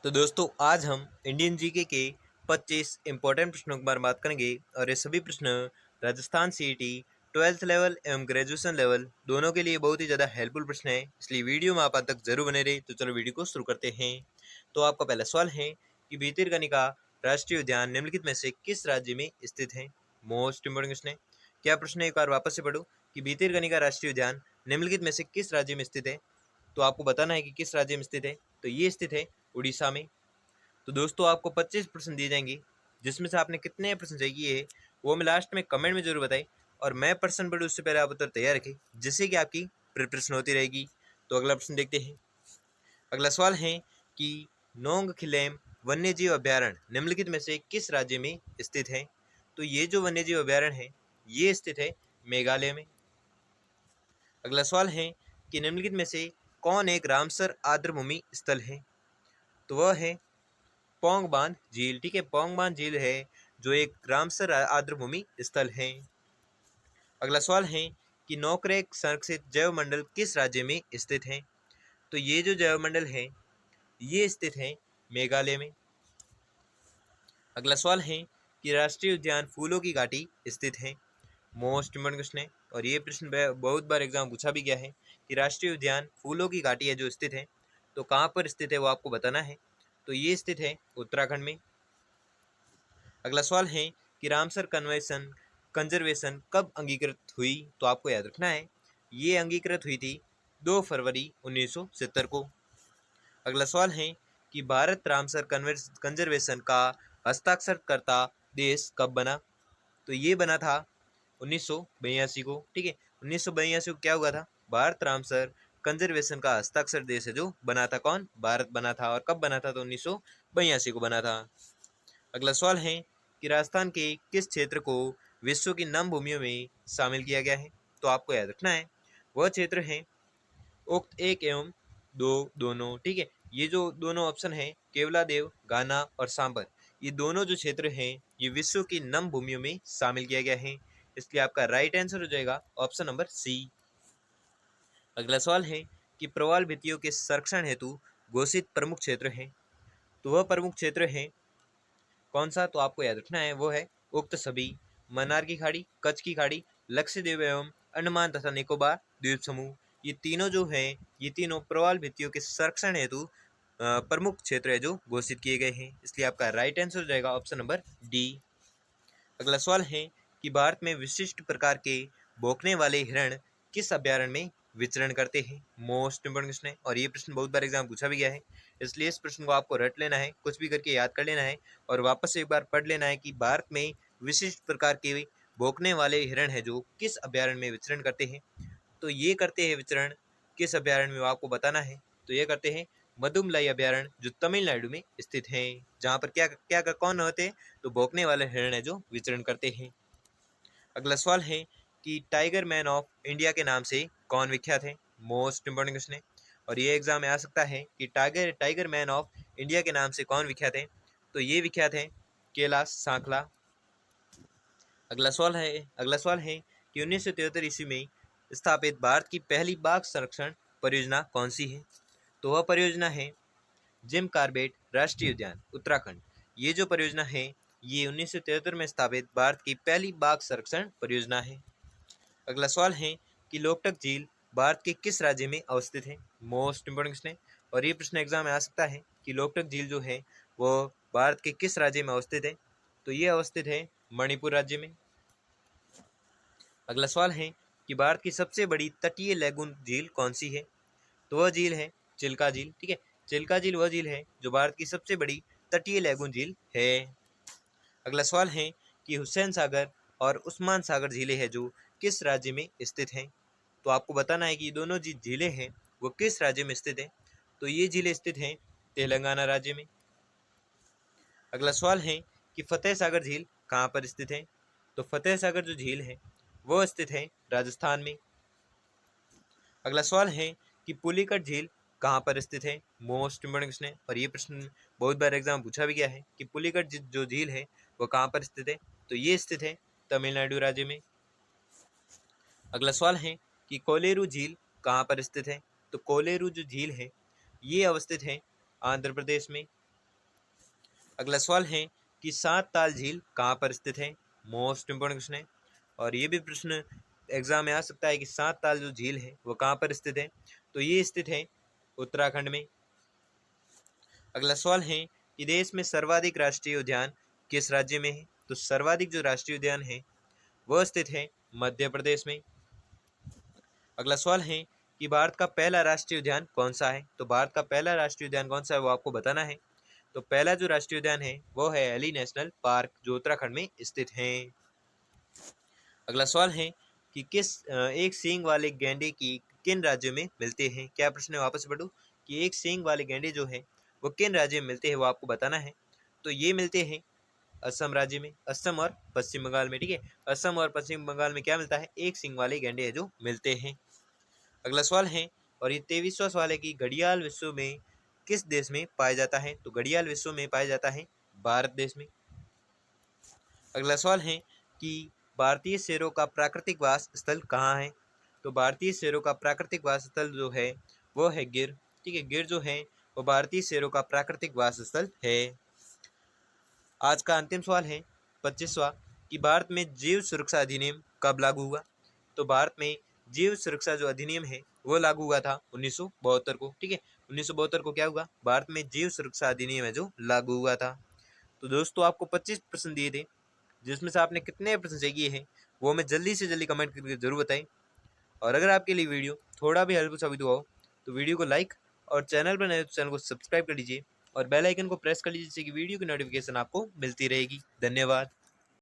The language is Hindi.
तो दोस्तों आज हम इंडियन जीके के 25 इंपॉर्टेंट प्रश्नों के बारे में बात करेंगे और ये सभी प्रश्न राजस्थान सीईटी 12th लेवल एवं ग्रेजुएशन लेवल दोनों के लिए बहुत ही ज़्यादा हेल्पफुल प्रश्न है, इसलिए वीडियो में आप अंत तक जरूर बने रहे। तो चलो वीडियो को शुरू करते हैं। तो आपका पहला सवाल है कि भितरकनिका राष्ट्रीय उद्यान निम्नलिखित में से किस राज्य में स्थित है। मोस्ट इंपोर्टेंट क्वेश्चन है। क्या प्रश्न एक बार वापस से पढ़ो कि भितरकनिका राष्ट्रीय उद्यान निम्नलिखित में से किस राज्य में स्थित है। तो आपको बताना है कि किस राज्य में स्थित है। तो ये स्थित है उड़ीसा में। तो दोस्तों आपको 25 प्रश्न दिए जाएंगे, जिसमें से आपने कितने प्रश्न सही किए हैं वो मैं लास्ट में कमेंट में जरूर बताएं। और मैं प्रश्न पढ़ूँ उससे पहले आप उत्तर तैयार रखें, जिससे कि आपकी प्रिपरेशन होती रहेगी। तो अगला प्रश्न देखते हैं। अगला सवाल है कि नोंगखिलेम वन्यजीव अभ्यारण्य निम्नलिखित में से किस राज्य में स्थित है। तो ये जो वन्यजीव अभ्यारण्य है ये स्थित है मेघालय में। अगला सवाल है कि निम्नलिखित में से कौन एक रामसर आर्द्रभूमि स्थल है। तो वह है पौंग बांध झील। ठीक है, पौंग बांध झील है जो एक रामसर आर्द्रभूमि स्थल है। अगला सवाल है कि नोकरेक संरक्षित जैव मंडल किस राज्य में स्थित है। तो ये जो जैव मंडल है ये स्थित है मेघालय में। अगला सवाल है कि राष्ट्रीय उद्यान फूलों की घाटी स्थित है। मोस्ट इम्पोर्टेंट क्वेश्चन है और ये प्रश्न बहुत बार एग्जाम पूछा भी गया है कि राष्ट्रीय उद्यान फूलों की घाटी है जो स्थित है, तो कहाँ पर स्थित है वो आपको बताना है। तो ये स्थित है उत्तराखंड में। अगला सवाल है कि रामसर कन्वेंशन कंजर्वेशन कब अंगीकृत हुई। तो आपको याद रखना है ये अंगीकृत हुई थी 2 फरवरी 1970 को। अगला सवाल है कि भारत रामसर कंजर्वेशन का हस्ताक्षरकर्ता देश कब बना। तो ये बना था 1982 को। ठीक है, 1982 को क्या हुआ था, भारत रामसर कंजर्वेशन का हस्ताक्षर देश है जो बना था। कौन, भारत बना था। और कब बना था, तो 1982 को बना था। अगला सवाल है कि राजस्थान के किस क्षेत्र को विश्व की नम भूमियों में शामिल किया गया है। तो आपको याद रखना है वह क्षेत्र है उक्त एक एवं दो दोनों। ठीक है, ये जो दोनों ऑप्शन है केवलादेव, गाना और सांबर, ये दोनों जो क्षेत्र हैं ये विश्व की नम भूमियों में शामिल किया गया है, इसलिए आपका राइट आंसर हो जाएगा ऑप्शन नंबर सी। अगला सवाल है कि प्रवाल भित्तियों के संरक्षण हेतु घोषित प्रमुख क्षेत्र है। तो वह प्रमुख क्षेत्र है कौन सा, तो आपको याद रखना है वो है उक्त सभी मन्नार की खाड़ी, कच्छ की खाड़ी, लक्षद्वीप एवं अंडमान तथा निकोबार द्वीप समूह, ये तीनों जो है ये तीनों प्रवाल भित्तियों के संरक्षण हेतु प्रमुख क्षेत्र है जो घोषित किए गए हैं, इसलिए आपका राइट आंसर हो जाएगा ऑप्शन नंबर डी। अगला सवाल है कि भारत में विशिष्ट प्रकार के भौंकने वाले हिरण किस अभ्यारण्य में विचरण करते हैं। मोस्ट इंपोर्टेंट क्वेश्चन है और ये प्रश्न बहुत बार एग्जाम पूछा भी गया है, इसलिए इस प्रश्न को आपको रट लेना है, कुछ भी करके याद कर लेना है और वापस से एक बार पढ़ लेना है कि भारत में विशिष्ट प्रकार के भौंकने वाले हिरण है जो किस अभ्यारण्य में विचरण करते हैं। तो ये करते हैं विचरण किस अभ्यारण्य में, आपको बताना है। तो ये करते हैं मदुमलाई अभ्यारण्य जो तमिलनाडु में स्थित है, जहाँ पर क्या क्या कौन होते हैं, तो भौंकने वाले हिरण है जो विचरण करते हैं। अगला सवाल है कि टाइगर मैन ऑफ इंडिया के नाम से कौन विख्यात है। मोस्ट इंपोर्टेंट क्वेश्चन है और ये एग्जाम में आ सकता है कि टाइगर मैन ऑफ इंडिया के नाम से कौन विख्यात है। तो ये विख्यात है कैलाश सांखला। अगला सवाल है कि 1973 ईस्वी में स्थापित भारत की पहली बाघ संरक्षण परियोजना कौन सी है। तो वह परियोजना है जिम कार्बेट राष्ट्रीय उद्यान उत्तराखंड। ये जो परियोजना है ये 1973 में स्थापित भारत की पहली बाघ संरक्षण परियोजना है। अगला सवाल है कि लोकटक झील भारत के किस राज्य में अवस्थित है। मोस्ट इंपोर्टेंट क्वेश्चन है और ये प्रश्न एग्जाम में आ सकता है कि लोकटक झील जो है वो भारत के किस राज्य में अवस्थित है। तो ये अवस्थित है मणिपुर राज्य में। अगला सवाल है कि भारत की सबसे बड़ी तटीय लैगून झील कौन सी है। तो वह झील है चिल्का झील। ठीक है, चिल्का झील वह झील है जो भारत की सबसे बड़ी तटीय लैगून झील है। अगला सवाल है कि हुसैन सागर और उस्मान सागर झीलें हैं जो किस राज्य में स्थित हैं। तो आपको बताना है कि दोनों झीलें हैं वो किस राज्य में स्थित हैं। तो ये झीलें स्थित हैं तेलंगाना राज्य में। अगला सवाल है कि फतेह सागर झील कहाँ पर स्थित है। तो फतेह सागर जो झील है वो स्थित है राजस्थान में। अगला सवाल है कि पुलिकट झील कहाँ पर स्थित है। मोस्ट इंपोर्टेंट क्वेश्चन है और ये प्रश्न बहुत बार एग्जाम पूछा भी गया है कि पुलिकट जो झील है वो कहाँ पर स्थित है। तो ये स्थित है तमिलनाडु राज्य में। अगला सवाल है कि कोलेरू झील कहाँ पर स्थित है। तो कोलेरू जो झील है ये अवस्थित है आंध्र प्रदेश में। अगला सवाल है कि सात ताल झील कहाँ पर स्थित है। मोस्ट इंपोर्टेंट क्वेश्चन है और ये भी प्रश्न एग्जाम में आ सकता है कि सात ताल जो झील है वो कहाँ पर स्थित है। तो ये स्थित है उत्तराखंड में। अगला सवाल है कि देश में सर्वाधिक राष्ट्रीय उद्यान किस राज्य में है। तो सर्वाधिक जो राष्ट्रीय उद्यान है वह स्थित है मध्य प्रदेश में। अगला सवाल है कि भारत का पहला राष्ट्रीय उद्यान कौन सा है। तो भारत का पहला राष्ट्रीय उद्यान कौन सा है वो आपको बताना है। तो पहला जो राष्ट्रीय उद्यान है वो है एली नेशनल पार्क जो उत्तराखंड में स्थित है। अगला सवाल है कि एक सींग वाले गैंडे की किन राज्यों में मिलते हैं। क्या प्रश्न है वापस पढ़ूं कि एक सींग वाले गैंडे जो है वो किन राज्यों में मिलते हैं वो आपको बताना है। तो ये मिलते हैं असम राज्य में, असम और पश्चिम बंगाल में। ठीक है, असम और पश्चिम बंगाल में क्या मिलता है, एक सींग वाले गैंडे है जो मिलते हैं। अगला सवाल है और ये 23वां सवाल है कि घड़ियाल विश्व में किस देश में पाया जाता है। तो घड़ियाल विश्व में पाया जाता है भारत देश में। अगला सवाल है कि भारतीय शेरों का प्राकृतिक वास स्थल कहाँ है। तो भारतीय शेरों का प्राकृतिक वास स्थल जो है वो है गिर। ठीक है, गिर जो है वो भारतीय शेरों का प्राकृतिक वास स्थल है। आज का अंतिम सवाल है 25वां कि भारत में जीव सुरक्षा अधिनियम कब लागू हुआ। तो भारत में जीव सुरक्षा जो अधिनियम है वो लागू हुआ था 1972 को। ठीक है, 1972 को क्या हुआ, भारत में जीव सुरक्षा अधिनियम है जो लागू हुआ था। तो दोस्तों आपको 25 प्रश्न दिए थे, जिसमें से आपने कितने प्रश्न सही किए हैं वो हमें जल्दी से जल्दी कमेंट करके जरूर बताएं। और अगर आपके लिए वीडियो थोड़ा भी हेल्पफुल साबित हुआ हो तो वीडियो को लाइक और चैनल पर नए तो चैनल को सब्सक्राइब कर लीजिए और बेल आइकन को प्रेस कर लीजिए जिससे कि वीडियो की नोटिफिकेशन आपको मिलती रहेगी। धन्यवाद।